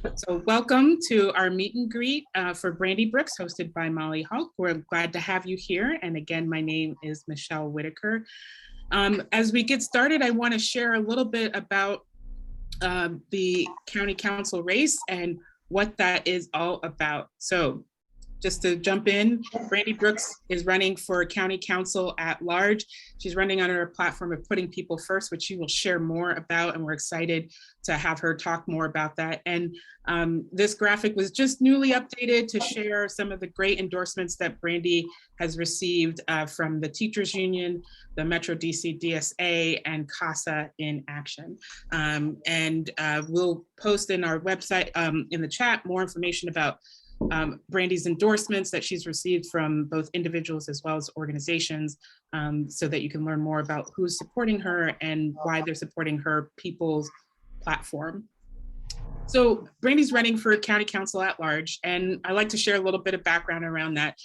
So welcome to our meet and greet for Brandy Brooks, hosted by Molly Hulk. We're glad to have you here. And again, my name is Michelle Whitaker. As we get started, I want to share a little bit about the county council race and what that is all about. So just to jump in, Brandy Brooks is running for County Council at Large. She's running under a platform of putting people first, which she will share more about, and we're excited to have her talk more about that. And this graphic was just newly updated to share some of the great endorsements that Brandy has received from the Teachers Union, the Metro DC DSA, and CASA in Action. We'll post in our website in the chat more information about Brandy's endorsements that she's received from both individuals as well as organizations, so that you can learn more about who's supporting her and why they're supporting her people's platform. So Brandy's running for County Council at Large, and I like to share a little bit of background around that.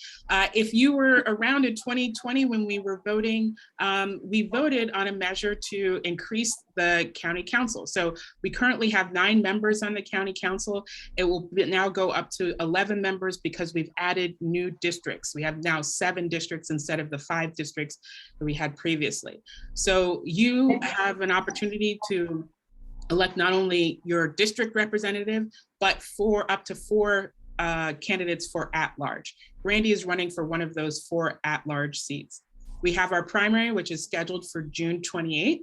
If you were around in 2020 when we were voting, we voted on a measure to increase the county council. So we currently have 9 members on the county council. It will now go up to 11 members because we've added new districts. We have now 7 districts instead of the 5 districts that we had previously. So you have an opportunity to elect not only your district representative, but up to 4 candidates for at-large. Brandy is running for one of those 4 at-large seats. We have our primary, which is scheduled for June 28th,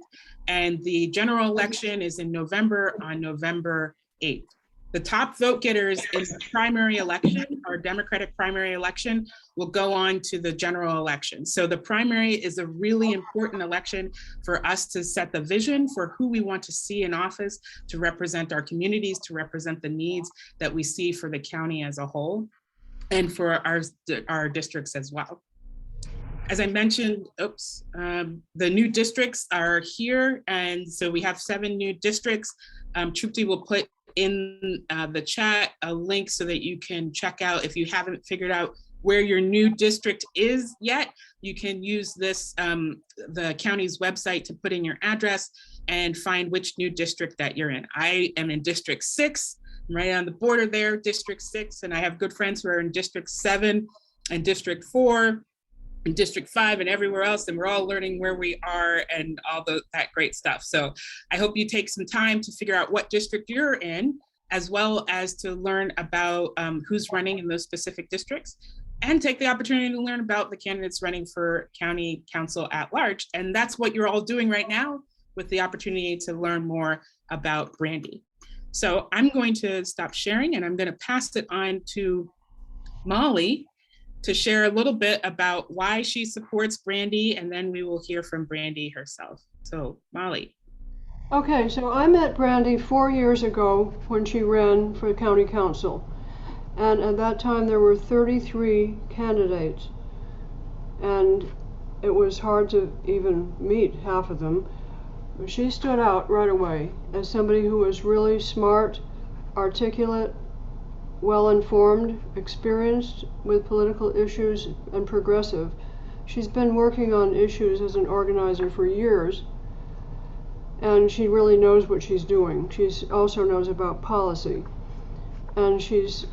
and the general election is in November, on November 8th. The top vote getters in the primary election, our Democratic primary election, will go on to the general election. So the primary is a really important election for us to set the vision for who we want to see in office, to represent our communities, to represent the needs that we see for the county as a whole, and for our districts as well. As I mentioned, the new districts are here. And so we have 7 new districts. Trupti will put in the chat a link so that you can check out, if you haven't figured out where your new district is yet, you can use this, the county's website, to put in your address and find which new district that you're in. I am in District 6, I'm right on the border there, District 6, and I have good friends who are in District 7 and District 4, in District 5 and everywhere else, and we're all learning where we are and all that great stuff. So I hope you take some time to figure out what district you're in, as well as to learn about who's running in those specific districts, and take the opportunity to learn about the candidates running for County Council at Large. And that's what you're all doing right now, with the opportunity to learn more about Brandy. So I'm going to stop sharing, and I'm going to pass it on to Molly to share a little bit about why she supports Brandy, and then we will hear from Brandy herself. So Molly. Okay, so I met Brandy 4 years ago when she ran for the county council. And at that time there were 33 candidates. And it was hard to even meet half of them. But she stood out right away as somebody who was really smart, articulate, well-informed, experienced with political issues, and progressive. She's been working on issues as an organizer for years, and she really knows what she's doing. She also knows about policy, and she's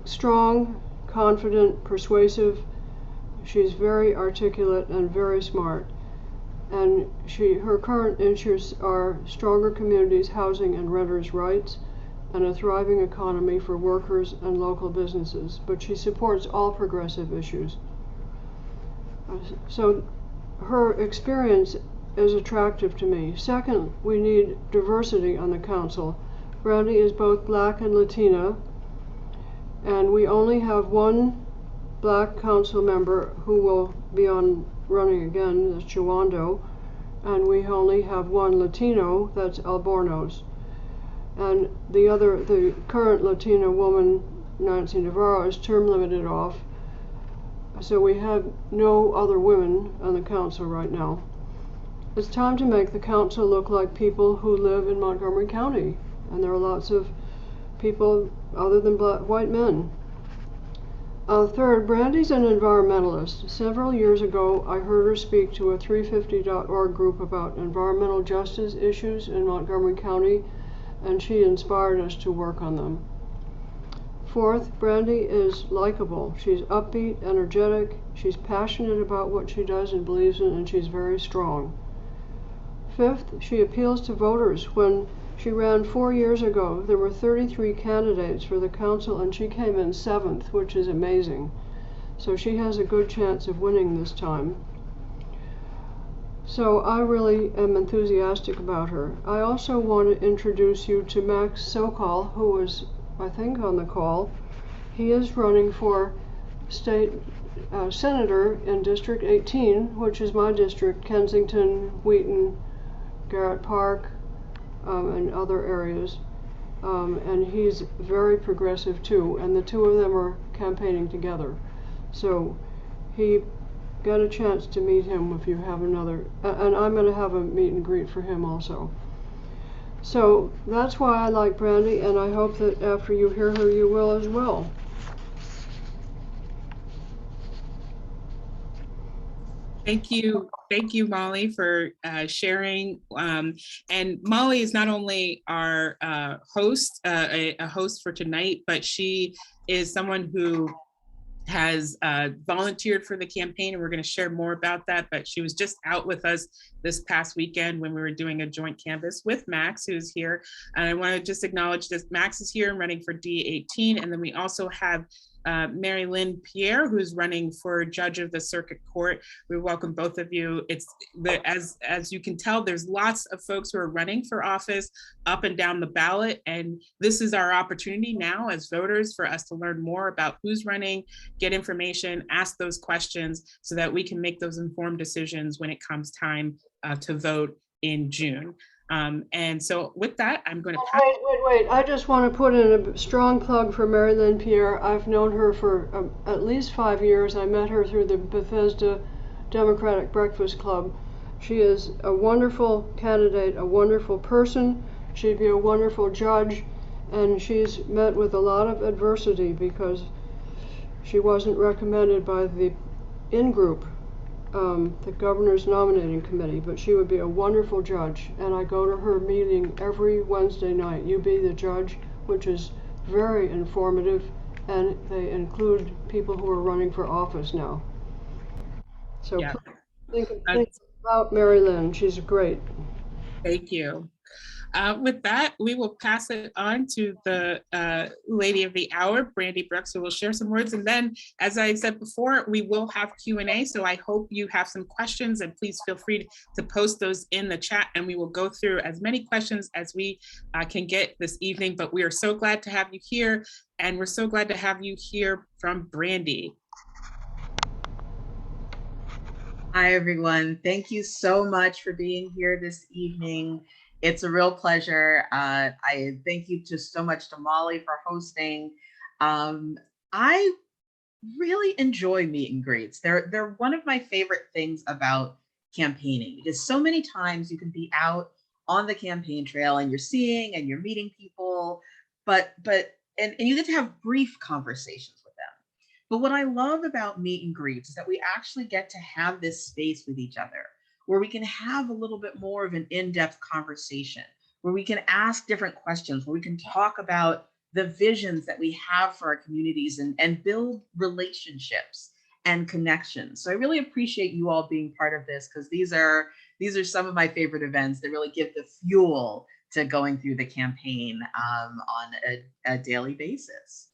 strong, confident, persuasive. She's very articulate and very smart, and her current issues are stronger communities, housing and renters' rights, and a thriving economy for workers and local businesses. But she supports all progressive issues. So her experience is attractive to me. Second, we need diversity on the council. Brandy is both Black and Latina, and we only have 1 Black council member who will be running again, that's Chawando, and we only have 1 Latino, that's Albornoz. And the current Latina woman, Nancy Navarro, is term limited off. So we have no other women on the council right now. It's time to make the council look like people who live in Montgomery County. And there are lots of people other than white men. Third, Brandy's an environmentalist. Several years ago, I heard her speak to a 350.org group about environmental justice issues in Montgomery County, and she inspired us to work on them. Fourth, Brandy is likable. She's upbeat, energetic, she's passionate about what she does and believes in, and she's very strong. Fifth, she appeals to voters. When she ran 4 years ago, there were 33 candidates for the council, and she came in 7th, which is amazing. So she has a good chance of winning this time. So I really am enthusiastic about her. I also want to introduce you to Max Sokol, who is, I think, on the call. He is running for state senator in District 18, which is my district, Kensington, Wheaton, Garrett Park, and other areas. And he's very progressive too, and the two of them are campaigning together. So he got a chance to meet him if you have another, and I'm going to have a meet and greet for him also. So that's why I like Brandy, and I hope that after you hear her, you will as well. Thank you, Molly, for sharing. And Molly is not only our host, a host for tonight, but she is someone who has volunteered for the campaign, and we're going to share more about that. But she was just out with us this past weekend when we were doing a joint canvass with Max, who's here. And I want to just acknowledge that Max is here and running for D18, and then we also have Mary Lynn Pierre, who's running for judge of the circuit court. We welcome both of you. It's as you can tell, there's lots of folks who are running for office up and down the ballot, and this is our opportunity now as voters for us to learn more about who's running, get information, ask those questions so that we can make those informed decisions when it comes time to vote in June. And so with that, I'm going to pass. Wait. I just want to put in a strong plug for Mary Lynn Pierre. I've known her for at least 5 years. I met her through the Bethesda Democratic Breakfast Club. She is a wonderful candidate, a wonderful person. She'd be a wonderful judge, and she's met with a lot of adversity because she wasn't recommended by the in-group, the governor's nominating committee, but she would be a wonderful judge, and I go to her meeting every Wednesday night, You Be the Judge, which is very informative, and they include people who are running for office now. So Yeah. think about Mary Lynn. She's great. Thank you. With that, we will pass it on to the lady of the hour, Brandy Brooks, who will share some words. And then, as I said before, we will have Q&A. So I hope you have some questions, and please feel free to post those in the chat, and we will go through as many questions as we can get this evening. But we are so glad to have you here, and we're so glad to have you here from Brandy. Hi, everyone. Thank you so much for being here this evening. It's a real pleasure. I thank you so much to Molly for hosting. I really enjoy meet and greets. They're one of my favorite things about campaigning, because so many times you can be out on the campaign trail and you're seeing and you're meeting people, and you get to have brief conversations with them. But what I love about meet and greets is that we actually get to have this space with each other, where we can have a little bit more of an in-depth conversation, where we can ask different questions, where we can talk about the visions that we have for our communities and build relationships and connections. So I really appreciate you all being part of this, because these are some of my favorite events that really give the fuel to going through the campaign on a daily basis.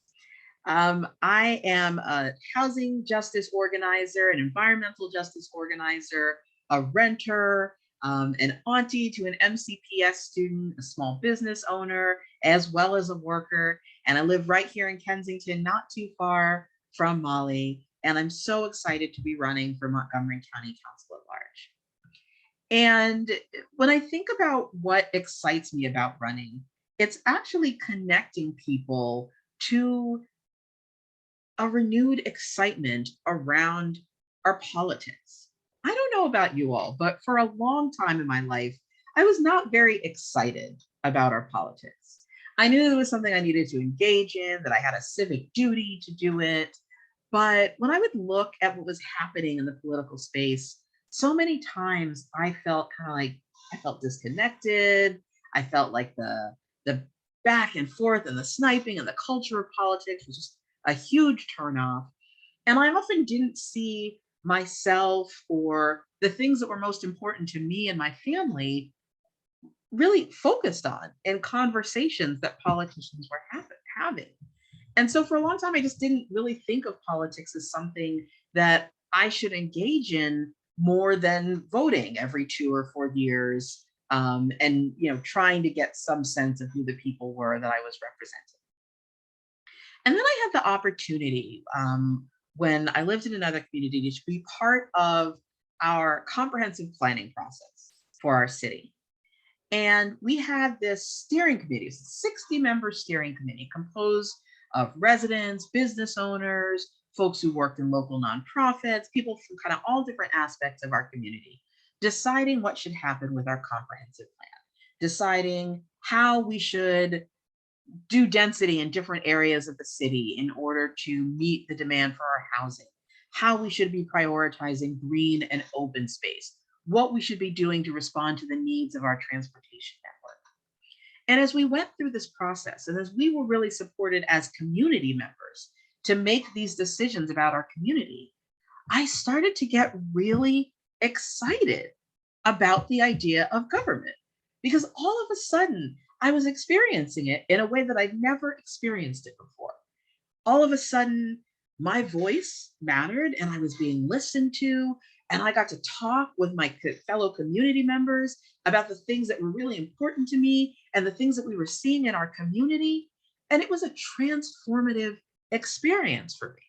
I am a housing justice organizer, an environmental justice organizer, a renter, an auntie to an MCPS student, a small business owner, as well as a worker. And I live right here in Kensington, not too far from Molly. And I'm so excited to be running for Montgomery County Council At-Large. And when I think about what excites me about running, it's actually connecting people to a renewed excitement around our politics. I don't know about you all, but for a long time in my life, I was not very excited about our politics. I knew it was something I needed to engage in, that I had a civic duty to do it. But when I would look at what was happening in the political space, so many times I felt kind of like, I felt disconnected. I felt like the the back and forth and the sniping and the culture of politics was just a huge turnoff. And I often didn't see myself or the things that were most important to me and my family really focused on in conversations that politicians were having. And so for a long time, I just didn't really think of politics as something that I should engage in more than voting every 2 or 4 years, and trying to get some sense of who the people were that I was representing. And then I had the opportunity, when I lived in another community, to be part of our comprehensive planning process for our city. And we had this steering committee, 60-member steering committee composed of residents, business owners, folks who worked in local nonprofits, people from kind of all different aspects of our community, deciding what should happen with our comprehensive plan, deciding how we should do density in different areas of the city in order to meet the demand for our housing, how we should be prioritizing green and open space, what we should be doing to respond to the needs of our transportation network. And as we went through this process, and as we were really supported as community members to make these decisions about our community, I started to get really excited about the idea of government, because all of a sudden I was experiencing it in a way that I'd never experienced it before. All of a sudden, my voice mattered and I was being listened to, and I got to talk with my fellow community members about the things that were really important to me and the things that we were seeing in our community. And it was a transformative experience for me.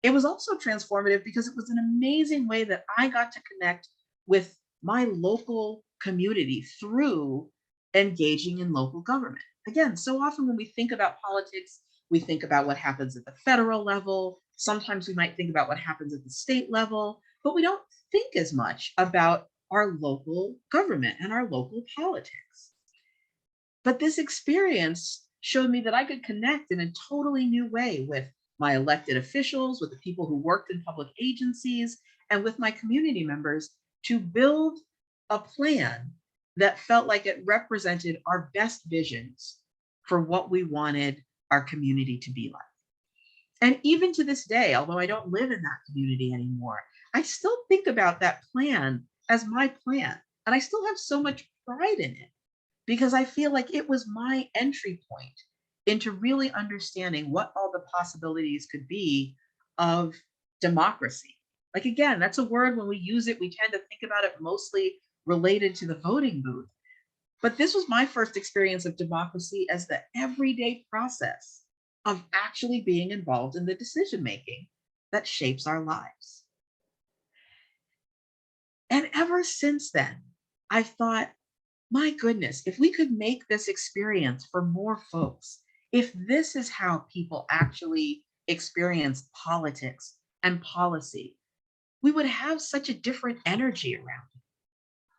It was also transformative because it was an amazing way that I got to connect with my local community through engaging in local government. Again, so often when we think about politics, we think about what happens at the federal level. Sometimes we might think about what happens at the state level, but we don't think as much about our local government and our local politics. But this experience showed me that I could connect in a totally new way with my elected officials, with the people who worked in public agencies, and with my community members to build a plan that felt like it represented our best visions for what we wanted our community to be like. And even to this day, although I don't live in that community anymore, I still think about that plan as my plan. And I still have so much pride in it because I feel like it was my entry point into really understanding what all the possibilities could be of democracy. Like, again, that's a word, when we use it, we tend to think about it mostly related to the voting booth. But this was my first experience of democracy as the everyday process of actually being involved in the decision-making that shapes our lives. And ever since then, I've thought, my goodness, if we could make this experience for more folks, if this is how people actually experience politics and policy, we would have such a different energy around it.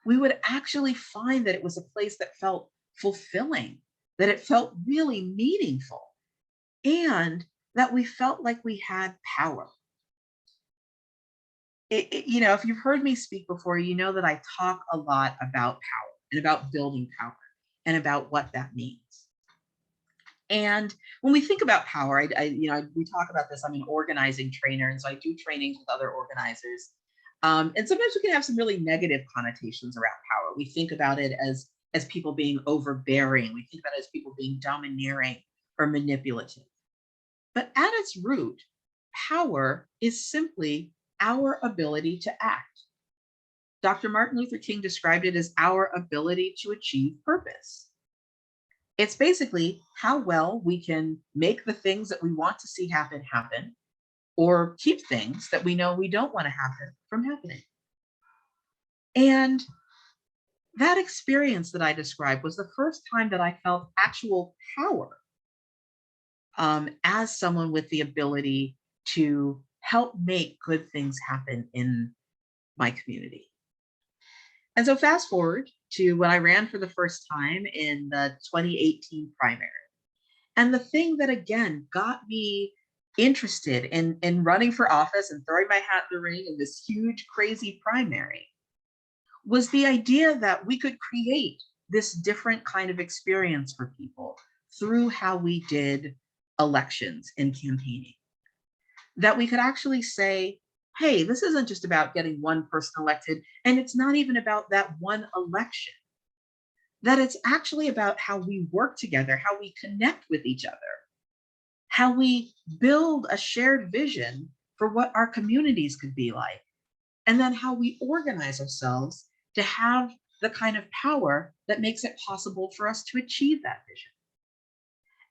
We would actually find that it was a place that felt fulfilling, that it felt really meaningful, and that we felt like we had power. If you've heard me speak before, you know that I talk a lot about power and about building power and about what that means. And when we think about power, we talk about this. I'm an organizing trainer, and so I do trainings with other organizers. And sometimes we can have some really negative connotations around power. We think about it as people being overbearing. We think about it as people being domineering or manipulative. But at its root, power is simply our ability to act. Dr. Martin Luther King described it as our ability to achieve purpose. It's basically how well we can make the things that we want to see happen, or keep things that we know we don't want to happen from happening. And that experience that I described was the first time that I felt actual power as someone with the ability to help make good things happen in my community. And so fast forward to when I ran for the first time in the 2018 primary. And the thing that, again, got me interested in running for office and throwing my hat in the ring in this huge, crazy primary was the idea that we could create this different kind of experience for people through how we did elections and campaigning. That we could actually say, hey, this isn't just about getting one person elected, and it's not even about that one election. That it's actually about how we work together, how we connect with each other, how we build a shared vision for what our communities could be like, and then how we organize ourselves to have the kind of power that makes it possible for us to achieve that vision.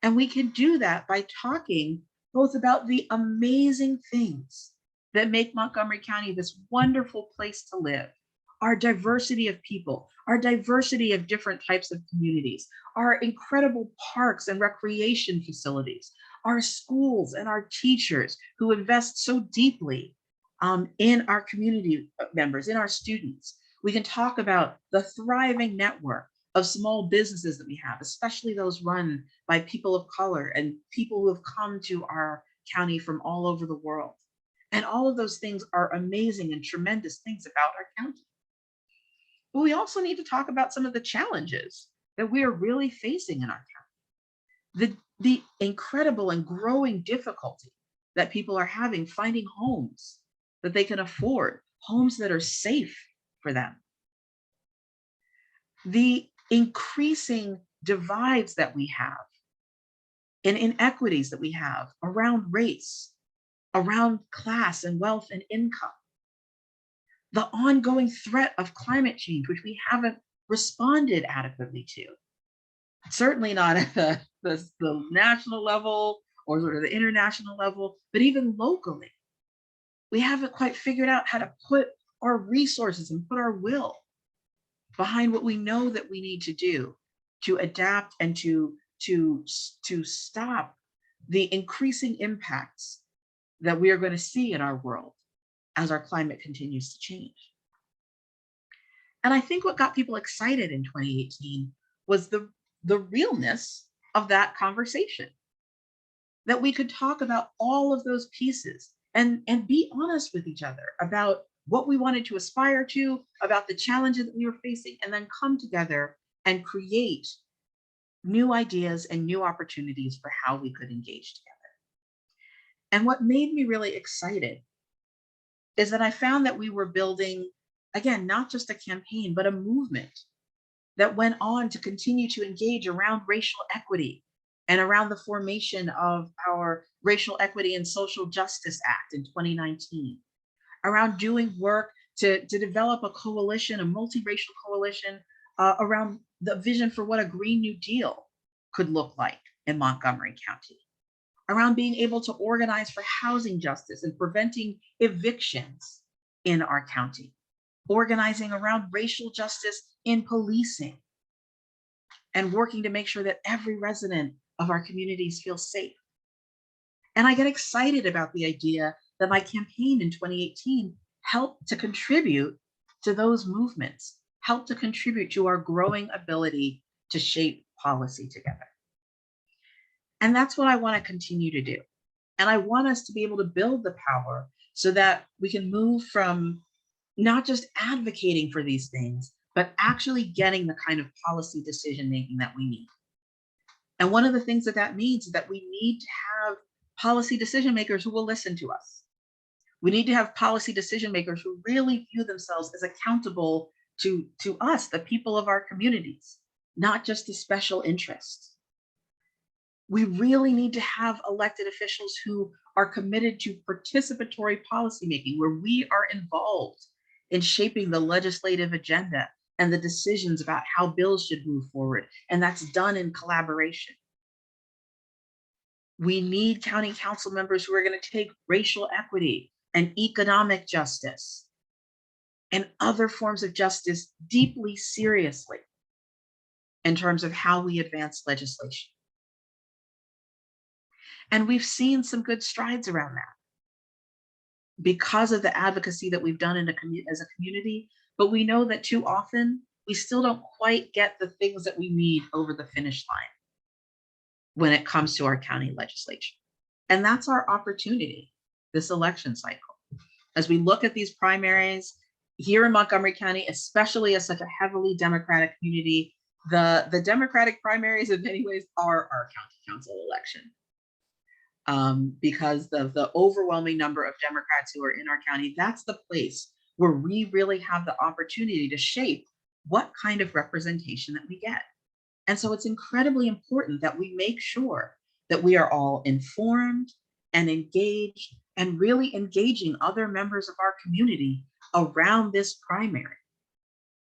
And we can do that by talking both about the amazing things that make Montgomery County this wonderful place to live, our diversity of people, our diversity of different types of communities, our incredible parks and recreation facilities, our schools and our teachers who invest so deeply in our community members, in our students. We can talk about the thriving network of small businesses that we have, especially those run by people of color and people who have come to our county from all over the world. And all of those things are amazing and tremendous things about our county. But we also need to talk about some of the challenges that we are really facing in our county. The incredible and growing difficulty that people are having finding homes that they can afford, homes that are safe for them. The increasing divides that we have and inequities that we have around race, around class and wealth and income. The ongoing threat of climate change, which we haven't responded adequately to. Certainly not at the national level or sort of the international level, but even locally. We haven't quite figured out how to put our resources and put our will behind what we know that we need to do to adapt and to stop the increasing impacts that we are going to see in our world as our climate continues to change. And I think what got people excited in 2018 was the realness of that conversation. That we could talk about all of those pieces and be honest with each other about what we wanted to aspire to, about the challenges that we were facing, and then come together and create new ideas and new opportunities for how we could engage together. And what made me really excited is that I found that we were building, again, not just a campaign, but a movement that went on to continue to engage around racial equity and around the formation of our Racial Equity and Social Justice Act in 2019, around doing work to develop a coalition, a multiracial coalition around the vision for what a Green New Deal could look like in Montgomery County, around being able to organize for housing justice and preventing evictions in our county, organizing around racial justice in policing, and working to make sure that every resident of our communities feels safe. And I get excited about the idea that my campaign in 2018 helped to contribute to those movements, helped to contribute to our growing ability to shape policy together. And that's what I want to continue to do. And I want us to be able to build the power so that we can move from not just advocating for these things, but actually getting the kind of policy decision-making that we need. And one of the things that means is that we need to have policy decision makers who will listen to us. We need to have policy decision makers who really view themselves as accountable to us, the people of our communities, not just the special interests. We really need to have elected officials who are committed to participatory policymaking, where we are involved in shaping the legislative agenda and the decisions about how bills should move forward. And that's done in collaboration. We need county council members who are going to take racial equity and economic justice and other forms of justice deeply seriously in terms of how we advance legislation. And we've seen some good strides around that because of the advocacy that we've done as a community, but we know that too often we still don't quite get the things that we need over the finish line when it comes to our county legislation. And that's our opportunity this election cycle. As we look at these primaries here in Montgomery County, especially as such a heavily Democratic community, The Democratic primaries in many ways are our county council election. Because the overwhelming number of Democrats who are in our county, that's the place where we really have the opportunity to shape what kind of representation that we get. And so it's incredibly important that we make sure that we are all informed and engaged and really engaging other members of our community around this primary.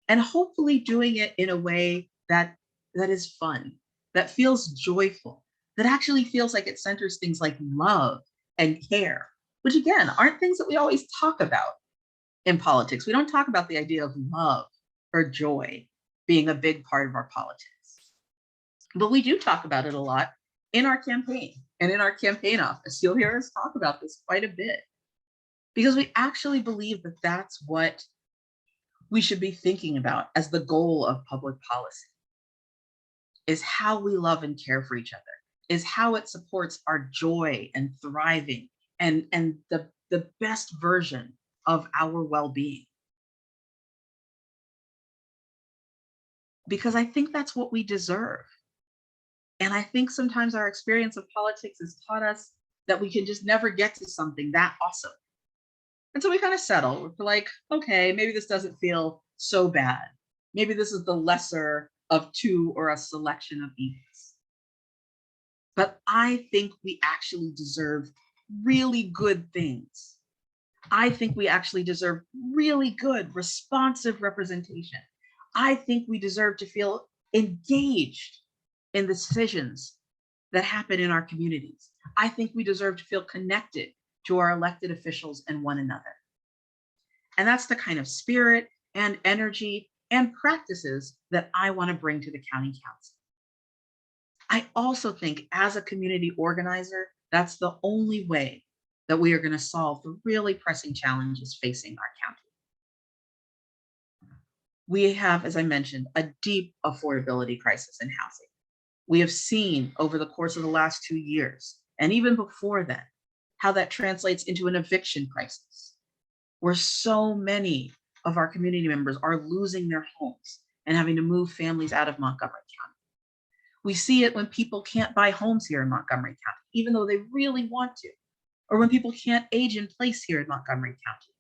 And hopefully doing it in a way that is fun, that feels joyful, that actually feels like it centers things like love and care, which again, aren't things that we always talk about in politics. We don't talk about the idea of love or joy being a big part of our politics. But we do talk about it a lot in our campaign and in our campaign office. You'll hear us talk about this quite a bit because we actually believe that that's what we should be thinking about as the goal of public policy, is how we love and care for each other, is how it supports our joy and thriving and the best version of our well-being. Because I think that's what we deserve. And I think sometimes our experience of politics has taught us that we can just never get to something that awesome. And so we kind of settle. We're like, okay, maybe this doesn't feel so bad. Maybe this is the lesser of two or a selection of evils. But I think we actually deserve really good things. I think we actually deserve really good, responsive representation. I think we deserve to feel engaged in the decisions that happen in our communities. I think we deserve to feel connected to our elected officials and one another. And that's the kind of spirit and energy and practices that I want to bring to the county council. I also think as a community organizer, that's the only way that we are going to solve the really pressing challenges facing our county. We have, as I mentioned, a deep affordability crisis in housing. We have seen over the course of the last 2 years, and even before then, how that translates into an eviction crisis, where so many of our community members are losing their homes and having to move families out of Montgomery County. We see it when people can't buy homes here in Montgomery County, even though they really want to, or when people can't age in place here in Montgomery County,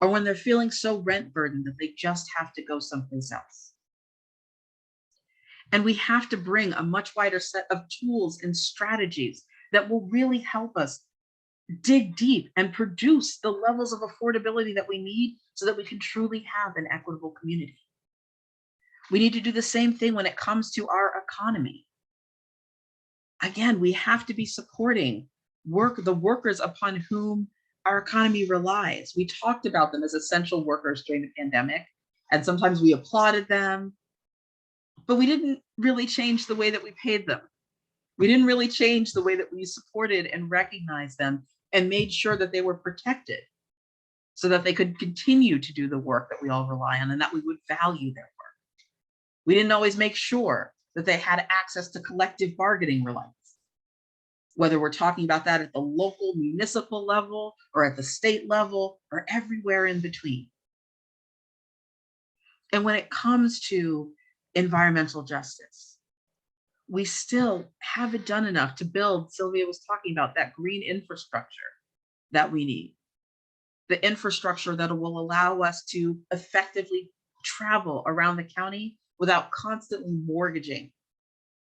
or when they're feeling so rent burdened that they just have to go someplace else. And we have to bring a much wider set of tools and strategies that will really help us dig deep and produce the levels of affordability that we need so that we can truly have an equitable community. We need to do the same thing when it comes to our economy. Again, we have to be supporting the workers upon whom our economy relies. We talked about them as essential workers during the pandemic, and sometimes we applauded them, but we didn't really change the way that we paid them. We didn't really change the way that we supported and recognized them and made sure that they were protected so that they could continue to do the work that we all rely on and that we would value their work. We didn't always make sure that they had access to collective bargaining rights, whether we're talking about that at the local municipal level or at the state level or everywhere in between. And when it comes to environmental justice, we still haven't done enough to build, Sylvia was talking about, that green infrastructure that we need. The infrastructure that will allow us to effectively travel around the county without constantly mortgaging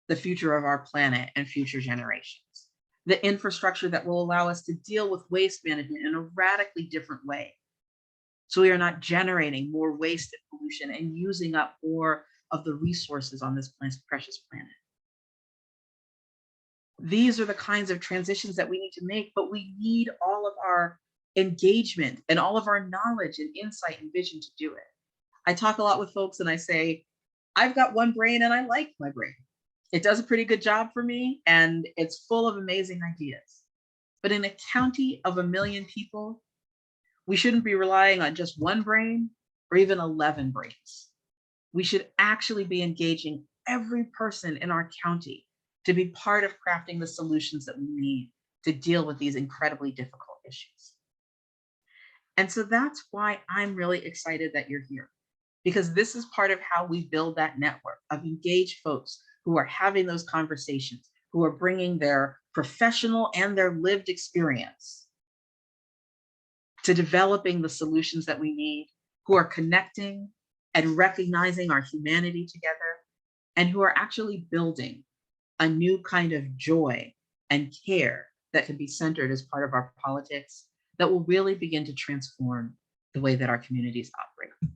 the future of our planet and future generations. The infrastructure that will allow us to deal with waste management in a radically different way, so we are not generating more waste and pollution and using up more of the resources on this precious planet. These are the kinds of transitions that we need to make, but we need all of our engagement and all of our knowledge and insight and vision to do it. I talk a lot with folks and I say, I've got one brain and I like my brain. It does a pretty good job for me and it's full of amazing ideas. But in a county of 1 million people, we shouldn't be relying on just one brain or even 11 brains. We should actually be engaging every person in our county to be part of crafting the solutions that we need to deal with these incredibly difficult issues. And so that's why I'm really excited that you're here, because this is part of how we build that network of engaged folks who are having those conversations, who are bringing their professional and their lived experience to developing the solutions that we need, who are connecting and recognizing our humanity together, and who are actually building a new kind of joy and care that can be centered as part of our politics that will really begin to transform the way that our communities operate.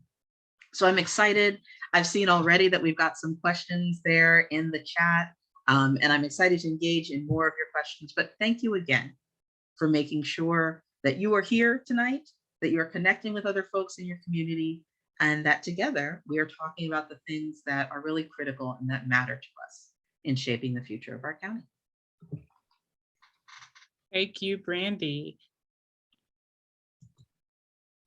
So I'm excited. I've seen already that we've got some questions there in the chat, and I'm excited to engage in more of your questions. But thank you again for making sure that you are here tonight, that you are connecting with other folks in your community, and that together we are talking about the things that are really critical and that matter to us in shaping the future of our county. Thank you, Brandy.